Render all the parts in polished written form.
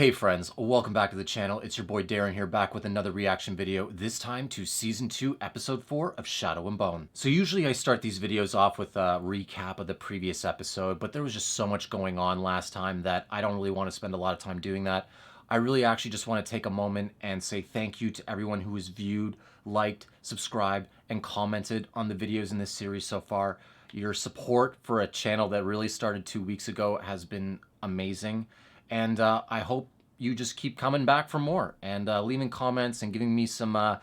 Hey friends, welcome back to the channel. It's your boy Darren here, back with another reaction video, this time to Season 2, Episode 4 of Shadow and Bone. So usually I start these videos off with a recap of the previous episode, but there was just so much going on last time that I don't really want to spend a lot of time doing that. I really actually just want to take a moment and say thank you to everyone who has viewed, liked, subscribed, and commented on the videos in this series so far. Your support for a channel that really started 2 weeks ago has been amazing. And I hope you just keep coming back for more and leaving comments and giving me some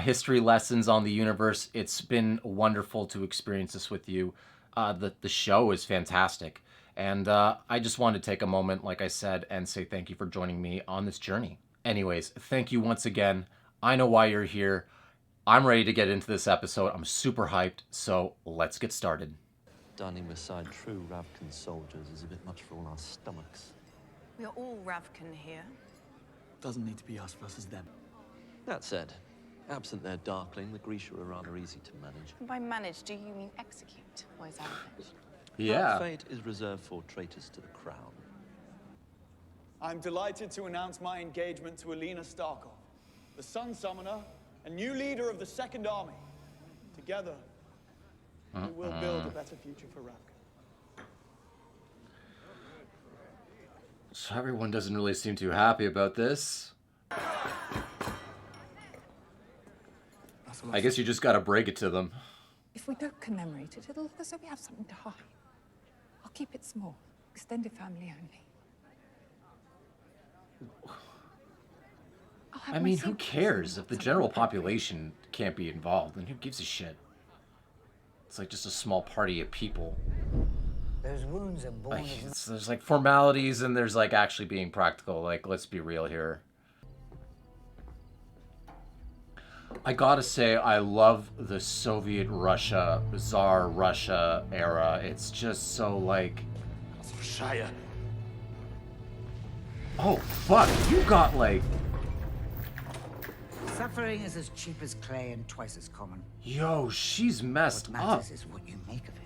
history lessons on the universe. It's been wonderful to experience this with you. The show is fantastic. And I just wanted to take a moment, like I said, and say thank you for joining me on this journey. Anyways, thank you once again. I know why you're here. I'm ready to get into this episode. I'm super hyped, so let's get started. Dining beside true Ravkan soldiers is a bit much for all our stomachs. We are all Ravkan here. Doesn't need to be us versus them. That said, absent their Darkling, the Grisha are rather easy to manage. And by manage, do you mean execute? Or is that it? Yeah. Our fate is reserved for traitors to the crown. I'm delighted to announce my engagement to Alina Starkov, the Sun Summoner and new leader of the Second Army. Together, we will build a better future for Ravka. So everyone doesn't really seem too happy about this. I guess you just gotta break it to them. If we don't commemorate it, it'll look as though we have something to hide. I'll keep it small, extended family only. I mean, who cares if the general population can't be involved? Then who gives a shit? It's like just a small party of people. Those wounds are born Like, there's like formalities and there's like actually being practical. Like, let's be real here. I gotta say, I love the Soviet Russia, Tsar Russia era. It's just so like... Oh, fuck. You got like... Suffering is as cheap as clay and twice as common. Yo, she's messed What up. matters is what you make of it.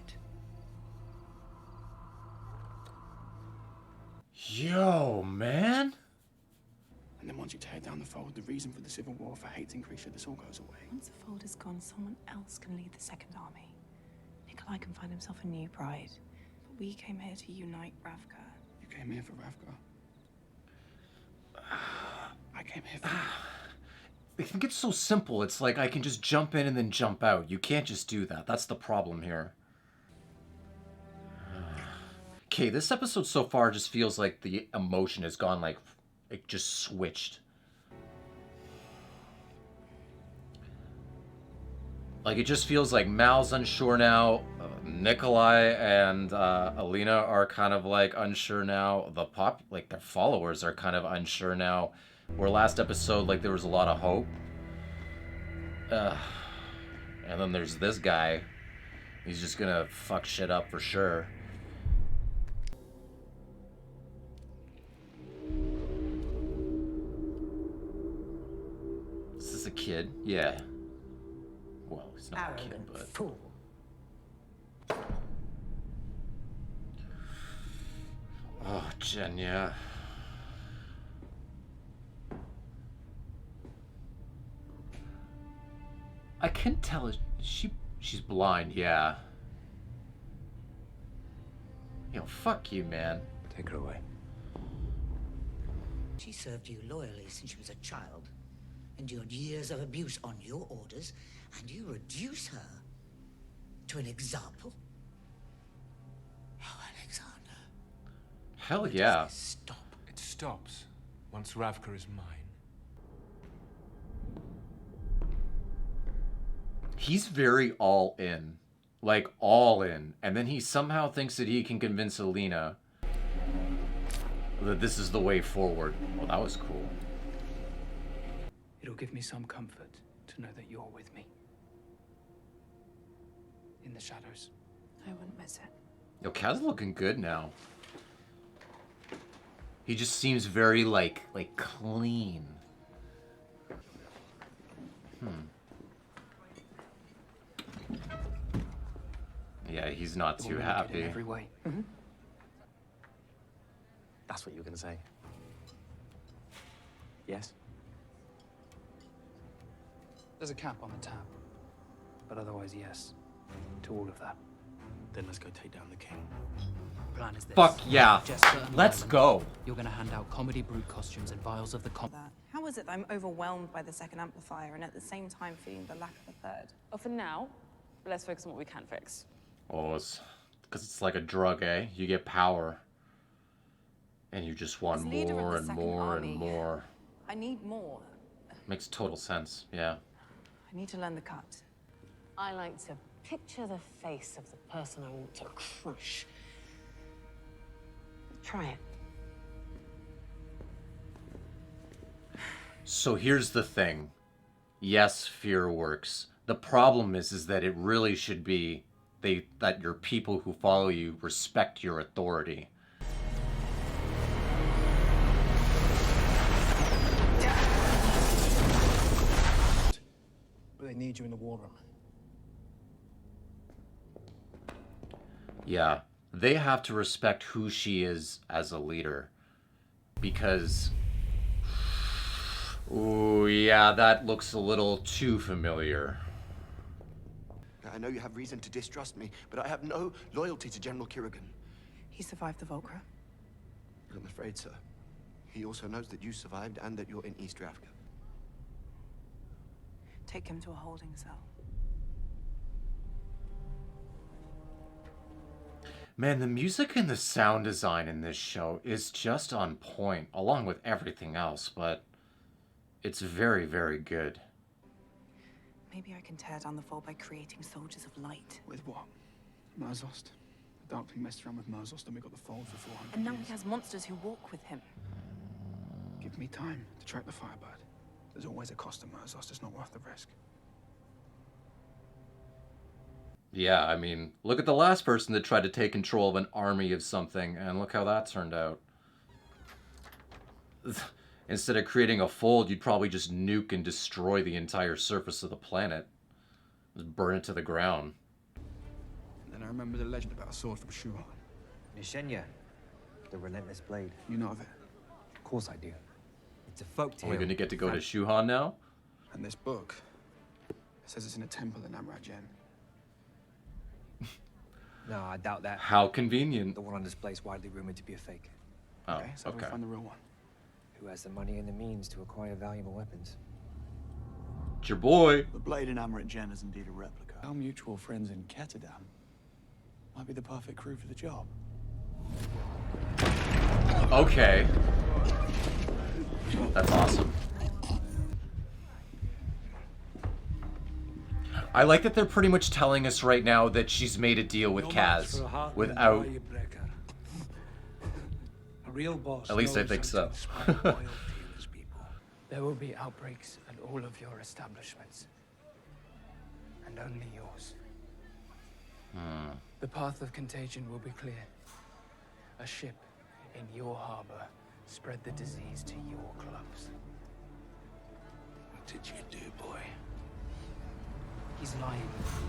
Yo, man. And then once you tear down the fold, the reason for the civil war, for hating Grisha, this all goes away. Once the fold is gone, someone else can lead the Second Army. Nikolai can find himself a new bride. But we came here to unite Ravka. You came here for Ravka. I came here for you. I think it's so simple. It's like I can just jump in and then jump out. You can't just do that. That's the problem here. Okay, this episode so far just feels like the emotion has gone like, it just switched. Like, it just feels like Mal's unsure now. Nikolai and Alina are kind of like unsure now. Like their followers are kind of unsure now. Where last episode, like, there was a lot of hope. And then there's this guy. He's just gonna fuck shit up for sure. Is this a kid? Yeah. Well, he's not a kid, Arrogant but... fool. Oh, Jen, yeah. I can tell she's blind, yeah. Yo, fuck you, man. Take her away. She served you loyally since she was a child, endured years of abuse on your orders, and you reduce her to an example? Oh, Alexander. Hell Where does yeah. this stop? It stops once Ravka is mine. He's very all in. Like, all in. And then he somehow thinks that he can convince Alina that this is the way forward. Well, that was cool. It'll give me some comfort to know that you're with me. In the shadows. I wouldn't miss it. Yo, Kaz's looking good now. He just seems very, like clean. Yeah, he's not too In happy. every way. That's what you were gonna say. Yes? There's a cap on the tab. But otherwise, yes. To all of that. Then let's go take down the king. Plan is this. Fuck yeah. Jester and Let's Ryland, go. You're gonna hand out comedy brute costumes and vials of the That. How is it that I'm overwhelmed by the second amplifier and at the same time feeling the lack of a third? Well, for now, let's focus on what we can fix. Oh, it's because it's like a drug, eh? You get power, and you just want As leader of more the and Second more and Army, more. I need more. Makes total sense. Yeah. I need to learn the cut. I like to picture the face of the person I want to crush. Try it. So here's the thing. Yes, fear works. The problem is that it really should be that your people who follow you respect your authority. But they need you in the war room. Yeah, they have to respect who she is as a leader. Because... ooh, yeah, that looks a little too familiar. I know you have reason to distrust me, but I have no loyalty to General Kirigan. He survived the Volcra. I'm afraid so. He also knows that you survived and that you're in East Ravka. Take him to a holding cell. Man, the music and the sound design in this show is just on point, along with everything else, but it's very, very good. Maybe I can tear down the Fold by creating soldiers of light. With what? Merzost? The Darkling messed around with Merzost and we got the Fold for 400 And now years. he has monsters who walk with him. Give me time to track the Firebird. There's always a cost to Merzost. It's not worth the risk. Yeah, I mean, look at the last person that tried to take control of an army of something, and look how that turned out. Instead of creating a fold, you'd probably just nuke and destroy the entire surface of the planet. Just burn it to the ground. And then I remember the legend about a sword from Shuhan. Nishenya, the relentless blade. You know of it? Of course I do. It's a folk tale. Are we going to get to go to Shuhan now? And this book, it says it's in a temple in Amrajen. No, I doubt that. How convenient. The one on display is widely rumored to be a fake. Oh, Okay, so we'll find the real one. Who has the money and the means to acquire valuable weapons? It's your boy. The blade in Amrit-Jen is indeed a replica. Our mutual friends in Ketterdam might be the perfect crew for the job. Okay. That's awesome. I like that they're pretty much telling us right now that she's made a deal with Kaz without... A real boss. At least I think so. There will be outbreaks at all of your establishments. And only yours. The path of contagion will be clear. A ship in your harbor spread the disease to your clubs. What did you do, boy? He's lying.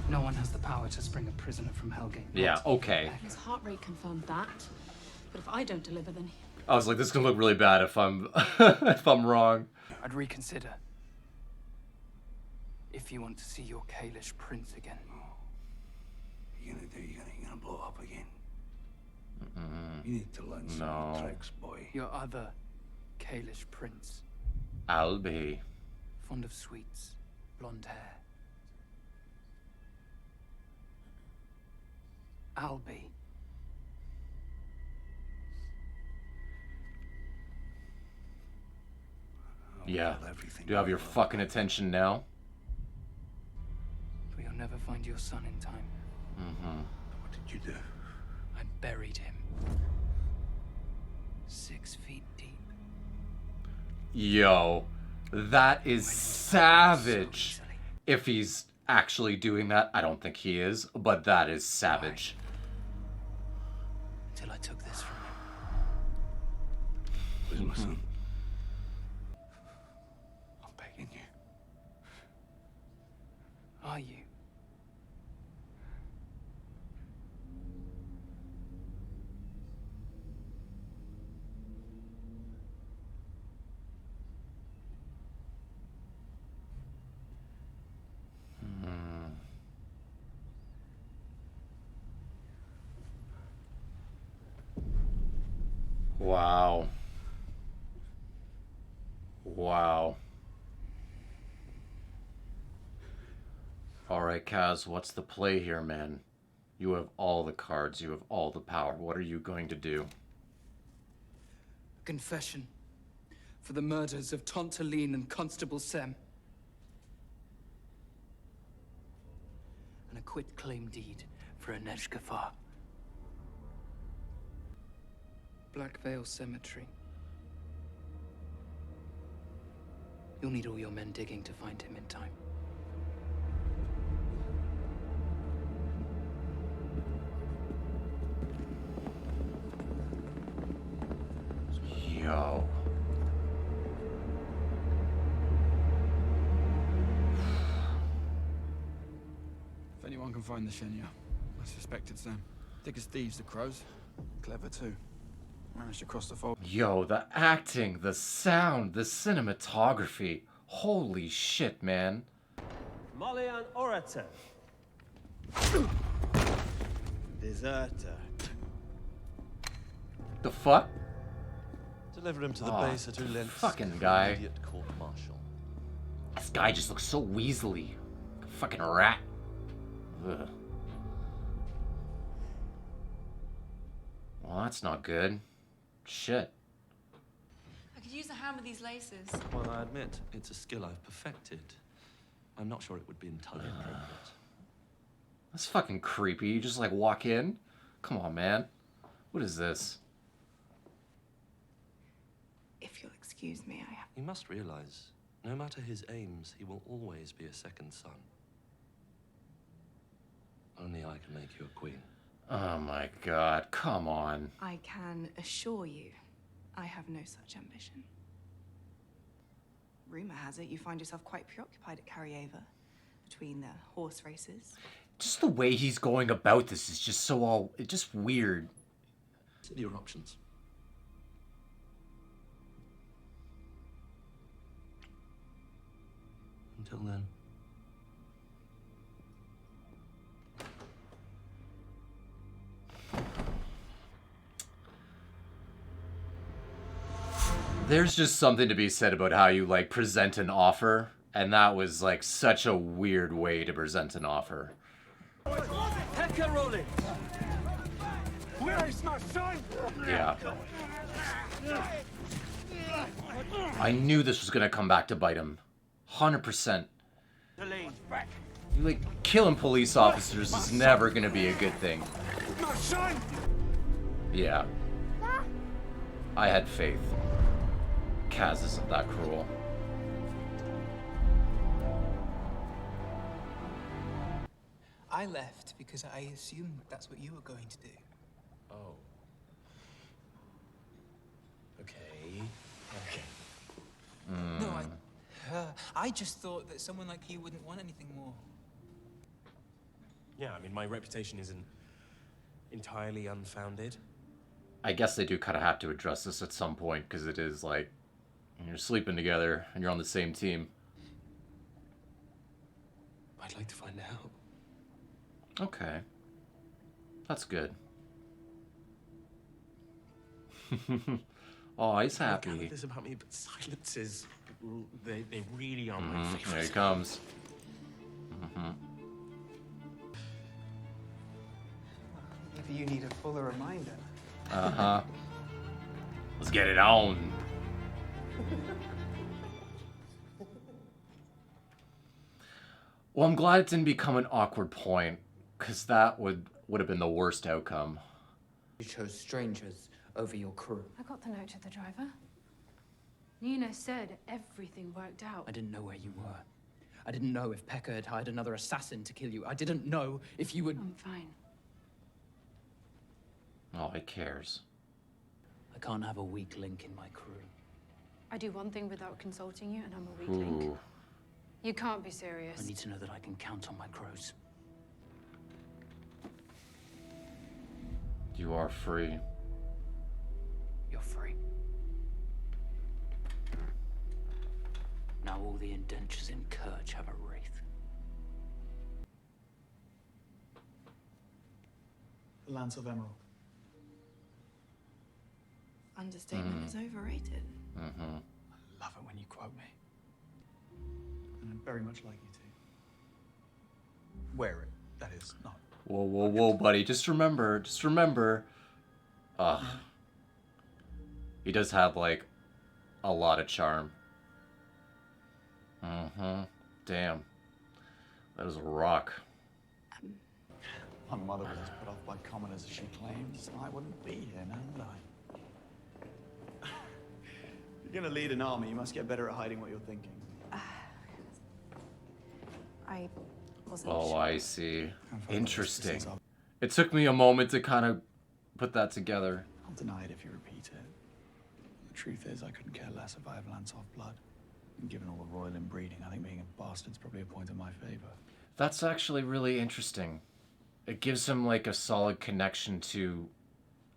No one has the power to spring a prisoner from Hellgate. Yeah, okay. His heart rate confirmed that. But if I don't deliver, then I was like, this is gonna look really bad if I'm if I'm wrong. I'd reconsider. If you want to see your Kalish prince again. You're gonna blow up again. You need to learn some No. tricks, boy. Your other Kalish prince. I'll be. Fond of sweets, blonde hair. Albie. Yeah. Do you have your fucking attention now? But you'll never find your son in time. What did you do? I buried him. 6 feet deep. Yo, that is savage. If he's actually doing that, I don't think he is, but that is savage. Until I took this from him. Where's my son? I'm begging you. Are you? Wow. Wow. Alright, Kaz, what's the play here, man? You have all the cards, you have all the power. What are you going to do? A confession for the murders of Tontaline and Constable Sem. And a quit-claim deed for Anej Gafar. Black Veil Cemetery. You'll need all your men digging to find him in time. Yo. If anyone can find the Shenya, I suspect it's them. Thick as thieves, the crows. Clever too. Managed to cross the fold. Yo, the acting, the sound, the cinematography. Holy shit, man. Malian orator. Deserter. The fuck? Deliver him to the Oh, base at Ulent. fucking guy. Immediate court-martial. This guy just looks so weaselly. Like a fucking rat. Ugh. Well, that's not good. Shit. I could use a hand with these laces. Well, I admit, it's a skill I've perfected. I'm not sure it would be entirely appropriate. That's fucking creepy. You just like walk in? Come on, man. What is this? If you'll excuse me, I have... You must realize, no matter his aims, he will always be a second son. Only I can make you a queen. Oh my god, come on. I can assure you, I have no such ambition. Rumor has it you find yourself quite preoccupied at Karyeva, between the horse races. Just the way he's going about this is just so all... It's just weird. Consider your options. Until then. There's just something to be said about how you, like, present an offer. And that was, like, such a weird way to present an offer. Where is my son? Yeah. I knew this was gonna come back to bite him. 100%. You, like, killing police officers is never gonna be a good thing. My son! Yeah. I had faith. Kaz isn't that cruel. I left because I assumed that's what you were going to do. Oh. Okay. No, I just thought that someone like you wouldn't want anything more. Yeah, I mean, my reputation isn't entirely unfounded. I guess they do kind of have to address this at some point, because it is like, you're sleeping together, and you're on the same team. I'd like to find out. Okay. That's good. Oh, he's happy. I this about me, but silences, they really are my favorite. There he comes. Maybe you need a fuller reminder. Uh-huh. Let's get it on. Well, I'm glad it didn't become an awkward point, because that would have been the worst outcome. You chose strangers over your crew. I got the note to the driver. Nina said everything worked out. I didn't know where you were. I didn't know if Pekka had hired another assassin to kill you. I didn't know if you would... I'm fine. Oh, he cares. I can't have a weak link in my crew. I do one thing without consulting you, and I'm a weak link. Ooh. You can't be serious. I need to know that I can count on my crows. You are free. You're free. Now all the indentures in Kirch have a wraith. The Lance of Emerald. Understatement is overrated. I love it when you quote me. And I'd very much like you to. Wear it, that is, not. Whoa, whoa, whoa, buddy. Just remember. He does have, like, a lot of charm. Damn. That is a rock. My mother was as put off by commoners as she claims, I wouldn't be here now, would I? You're gonna lead an army, you must get better at hiding what you're thinking. I wasn't Oh, sure. I see. Interesting. It took me a moment to kind of put that together. I'll deny it if you repeat it. The truth is, I couldn't care less if I have Lansoff blood. And given all the royal inbreeding, I think being a bastard's probably a point in my favor. That's actually really interesting. It gives him like a solid connection to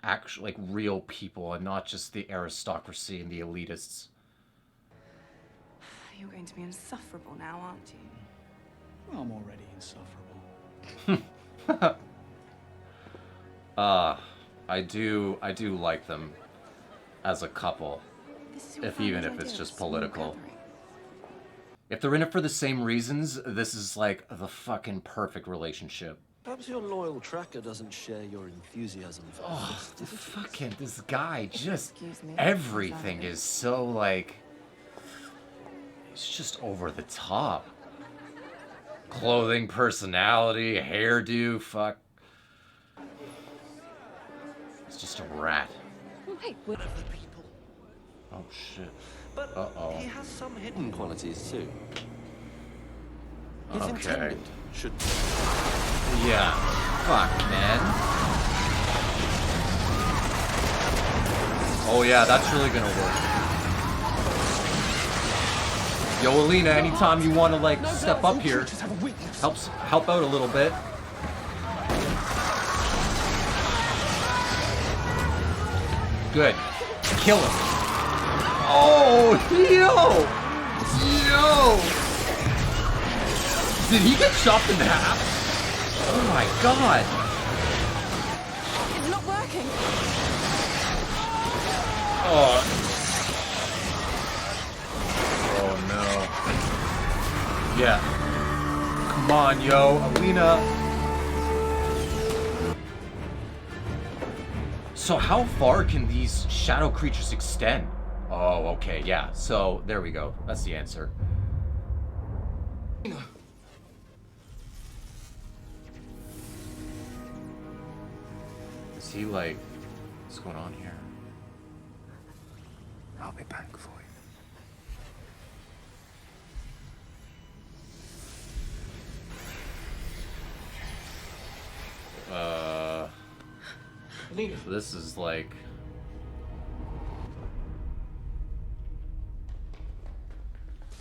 actual, like, real people and not just the aristocracy and the elitists. You're going to be insufferable now, aren't you? Well, I'm already insufferable. I do like them as a couple, even if it's just political. If they're in it for the same reasons, this is like the fucking perfect relationship. Perhaps your loyal tracker doesn't share your enthusiasm for Fucking this guy, just everything is so like, it's just over the top. Clothing, personality, hairdo, fuck. It's just a rat. Wait, we're people. Oh shit. But he has some hidden qualities too. His Okay. intended should. Yeah. Fuck, man. Oh yeah, that's really gonna work. Yo, Alina, anytime you want to like step up here, help out a little bit. Good. Kill him. Oh, yo! Did he get chopped in half? Oh my god. It's not working. Oh no. Yeah. Come on, yo, Alina. So how far can these shadow creatures extend? Oh, okay, yeah. So there we go. That's the answer. Is he like, what's going on here? I'll be back for you. So this is like,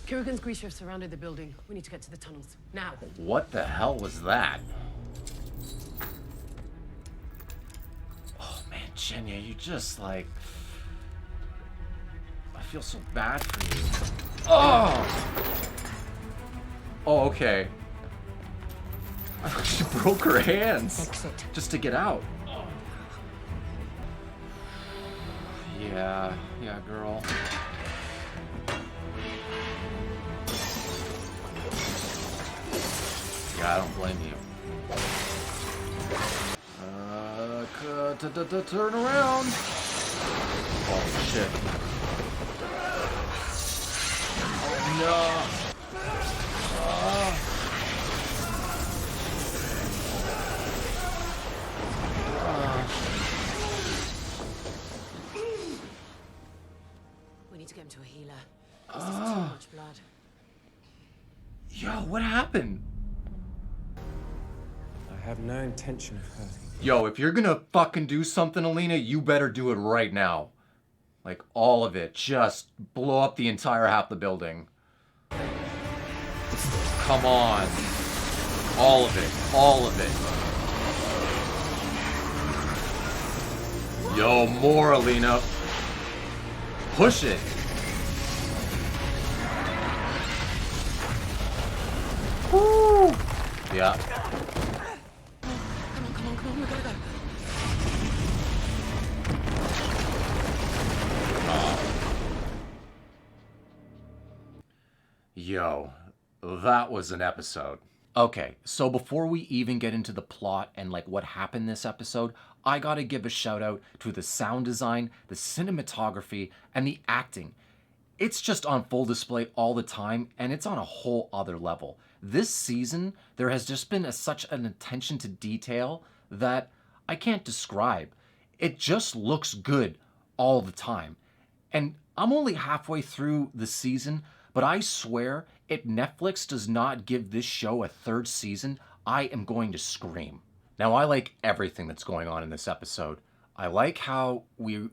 Kirigan's Grisha have surrounded the building. We need to get to the tunnels. Now. what the hell was that? Oh man, Genya, you just like, I feel so bad for you. Oh! Oh, okay. I thought she broke her hands just to get out. Yeah, girl. Yeah, I don't blame you. Turn around. Oh shit. Oh no. We need to get him to a healer. This is too much blood. Yo, what happened? I have no intention of hurting. Yo, if you're gonna fucking do something, Alina, you better do it right now. Like, all of it. Just blow up the entire half the building. Come on. All of it. All of it. Yo, more, Alina. Push it. Woo! Yeah. Come on, we gotta go. Yo, that was an episode. Okay, so before we even get into the plot and like what happened this episode, I gotta give a shout out to the sound design, the cinematography, and the acting. It's just on full display all the time, and it's on a whole other level. This season, there has just been such an attention to detail that I can't describe. It just looks good all the time. And I'm only halfway through the season, but I swear, if Netflix does not give this show a third season, I am going to scream. Now, I like everything that's going on in this episode. I like how we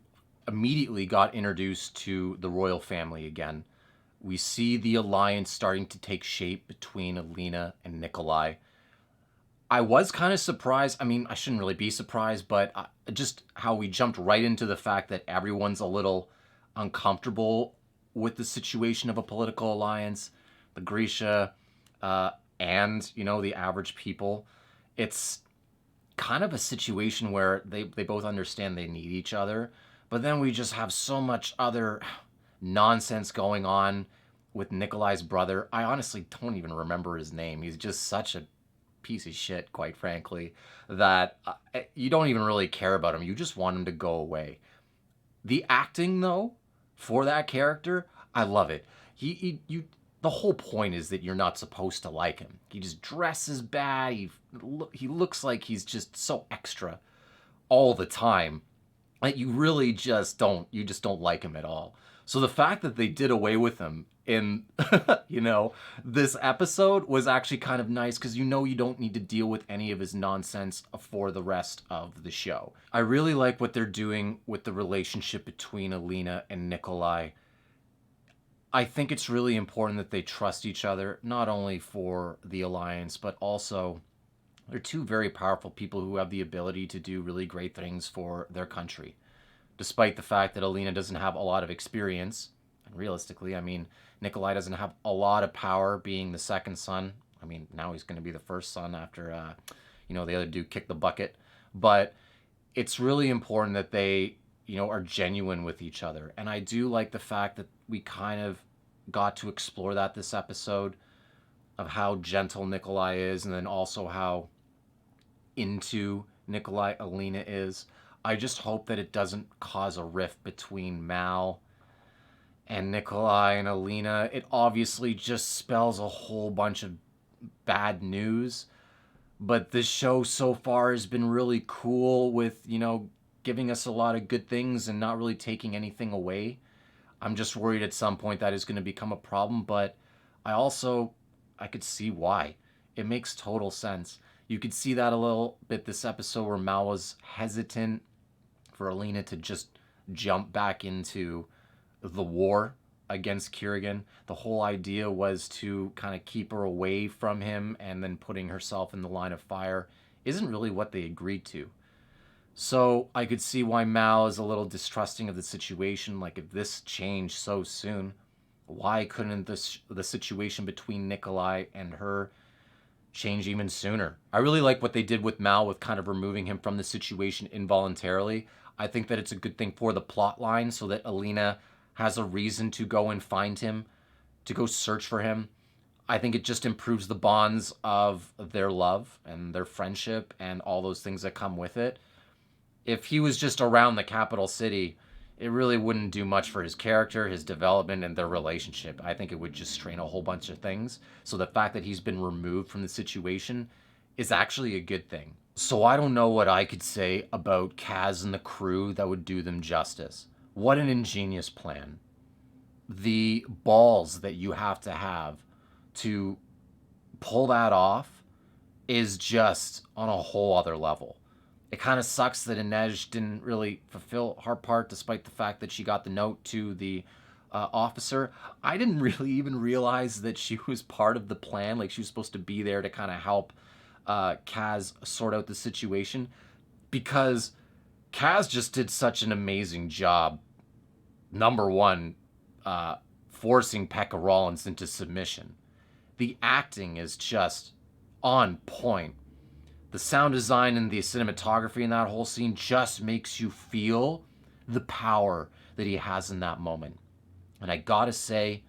immediately got introduced to the royal family again. We see the alliance starting to take shape between Alina and Nikolai. I was kind of surprised. I mean, I shouldn't really be surprised, but just how we jumped right into the fact that everyone's a little uncomfortable with the situation of a political alliance, the Grisha, and, you know, the average people. It's kind of a situation where they both understand they need each other, but then we just have so much other nonsense going on with Nikolai's brother. I honestly don't even remember his name. He's just such a piece of shit, quite frankly, that you don't even really care about him. You just want him to go away. The acting, though, for that character, I love it. The whole point is that you're not supposed to like him. He just dresses bad. He looks like he's just so extra all the time that you really just don't like him at all. So the fact that they did away with him in, you know, this episode was actually kind of nice, because you know you don't need to deal with any of his nonsense for the rest of the show. I really like what they're doing with the relationship between Alina and Nikolai. I think it's really important that they trust each other, not only for the alliance, but also they're two very powerful people who have the ability to do really great things for their country. Despite the fact that Alina doesn't have a lot of experience, and realistically, I mean, Nikolai doesn't have a lot of power being the second son. I mean, now he's going to be the first son after, you know, the other dude kicked the bucket. But it's really important that they, you know, are genuine with each other. And I do like the fact that we kind of got to explore that this episode, of how gentle Nikolai is, and then also how into Nikolai Alina is. I just hope that it doesn't cause a rift between Mal and Nikolai and Alina. It obviously just spells a whole bunch of bad news, but this show so far has been really cool with, you know, giving us a lot of good things and not really taking anything away. I'm just worried at some point that is going to become a problem, but I could see why. It makes total sense. You could see that a little bit this episode where Mal was hesitant for Alina to just jump back into the war against Kirigan. The whole idea was to kind of keep her away from him, and then putting herself in the line of fire isn't really what they agreed to. So I could see why Mal is a little distrusting of the situation. Like, if this changed so soon, why couldn't the situation between Nikolai and her change even sooner? I really like what they did with Mal, with kind of removing him from the situation involuntarily. I think that it's a good thing for the plot line, so that Alina has a reason to go and find him, to go search for him. I think it just improves the bonds of their love and their friendship and all those things that come with it. If he was just around the capital city, it really wouldn't do much for his character, his development, and their relationship. I think it would just strain a whole bunch of things. So the fact that he's been removed from the situation is actually a good thing. So I don't know what I could say about Kaz and the crew that would do them justice. What an ingenious plan. The balls that you have to pull that off is just on a whole other level. It kind of sucks that Inej didn't really fulfill her part, despite the fact that she got the note to the officer. I didn't really even realize that she was part of the plan. Like, she was supposed to be there to kind of help Kaz sort out the situation, because Kaz just did such an amazing job. Number one, forcing Pekka Rollins into submission. The acting is just on point. The sound design and the cinematography in that whole scene just makes you feel the power that he has in that moment. And I gotta say,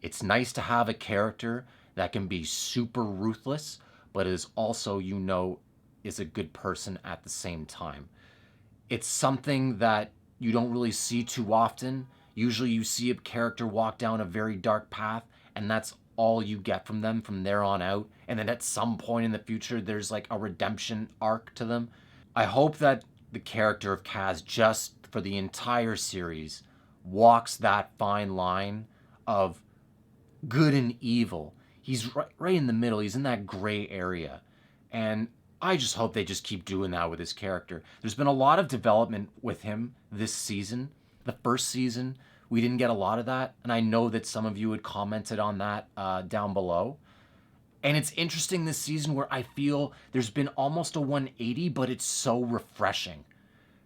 It's nice to have a character that can be super ruthless, but is also, you know, is a good person at the same time. It's something that you don't really see too often. Usually you see a character walk down a very dark path, and that's all you get from them from there on out. And then at some point in the future, there's like a redemption arc to them. I hope that the character of Kaz, just for the entire series, walks that fine line of good and evil. He's right in the middle. He's in that gray area. And I just hope they just keep doing that with his character. There's been a lot of development with him this season. The first season, we didn't get a lot of that. And I know that some of you had commented on that down below. And it's interesting this season where I feel there's been almost a 180, but it's so refreshing.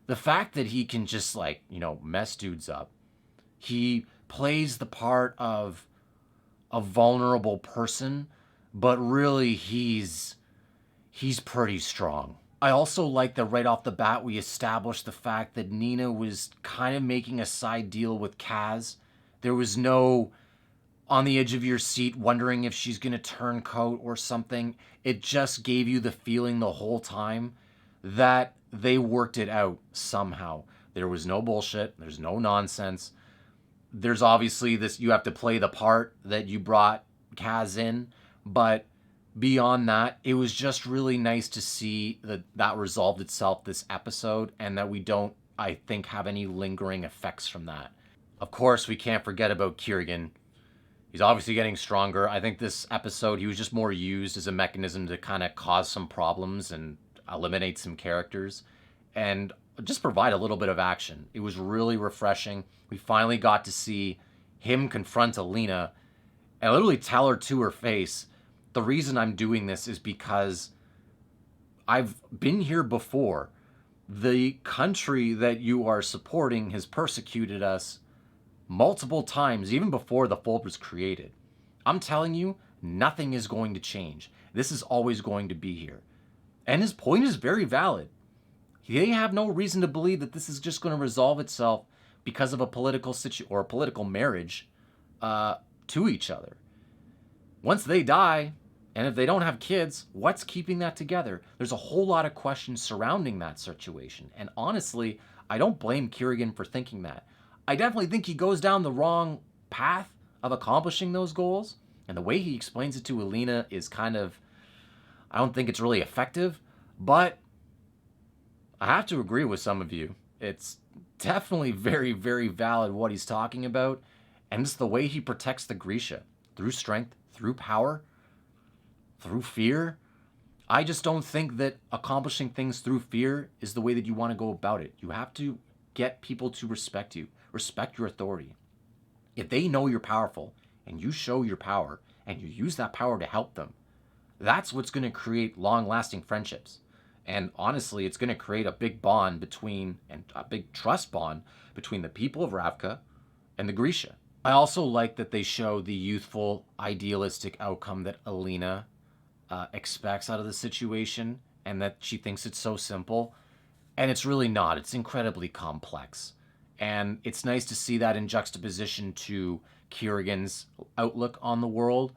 The fact that he can just, like, you know, mess dudes up. He plays the part of a vulnerable person, but really he's pretty strong. I also like that right off the bat we established the fact that Nina was kind of making a side deal with Kaz. There was no on the edge of your seat wondering if she's going to turn coat or something. It just gave you the feeling the whole time that they worked it out somehow. There was no bullshit. There's no nonsense. There's obviously this, you have to play the part that you brought Kaz in, but beyond that, it was just really nice to see that resolved itself this episode, and that we don't, I think, have any lingering effects from that. Of course, we can't forget about Kirigan. He's obviously getting stronger. I think this episode, he was just more used as a mechanism to kind of cause some problems and eliminate some characters and just provide a little bit of action. It was really refreshing. We finally got to see him confront Alina and literally tell her to her face, the reason I'm doing this is because I've been here before. The country that you are supporting has persecuted us multiple times, even before the Fold was created. I'm telling you, nothing is going to change. This is always going to be here. And his point is very valid. They have no reason to believe that this is just going to resolve itself because of a political or a political marriage to each other. Once they die, and if they don't have kids, what's keeping that together? There's a whole lot of questions surrounding that situation. And honestly, I don't blame Kirigan for thinking that. I definitely think he goes down the wrong path of accomplishing those goals. And the way he explains it to Alina is kind of, I don't think it's really effective. But I have to agree with some of you. It's definitely very, very valid what he's talking about. And it's the way he protects the Grisha. Through strength, through power, through fear. I just don't think that accomplishing things through fear is the way that you want to go about it. You have to get people to respect you, respect your authority. If they know you're powerful and you show your power and you use that power to help them, that's what's going to create long-lasting friendships. And honestly, it's going to create a big bond between, and a big trust bond between the people of Ravka and the Grisha. I also like that they show the youthful, idealistic outcome that Alina expects out of the situation, and that she thinks it's so simple. And it's really not. It's incredibly complex. And it's nice to see that in juxtaposition to Kirigan's outlook on the world,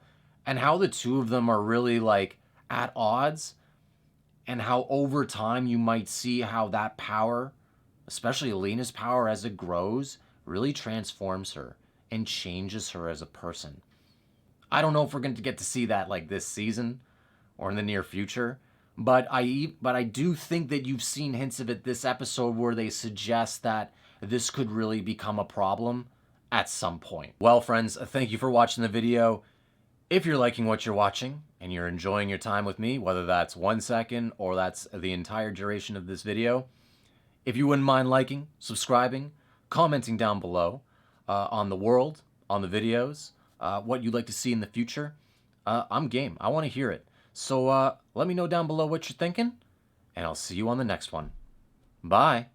and how the two of them are really like at odds, and how over time you might see how that power, especially Alina's power as it grows, really transforms her and changes her as a person. I don't know if we're going to get to see that like this season or in the near future, but I do think that you've seen hints of it this episode where they suggest that this could really become a problem at some point. Well, friends, thank you for watching the video. If you're liking what you're watching and you're enjoying your time with me, whether that's 1 second or that's the entire duration of this video, if you wouldn't mind liking, subscribing, commenting down below on the world, on the videos, what you'd like to see in the future, I'm game. I want to hear it. So let me know down below what you're thinking, and I'll see you on the next one. Bye.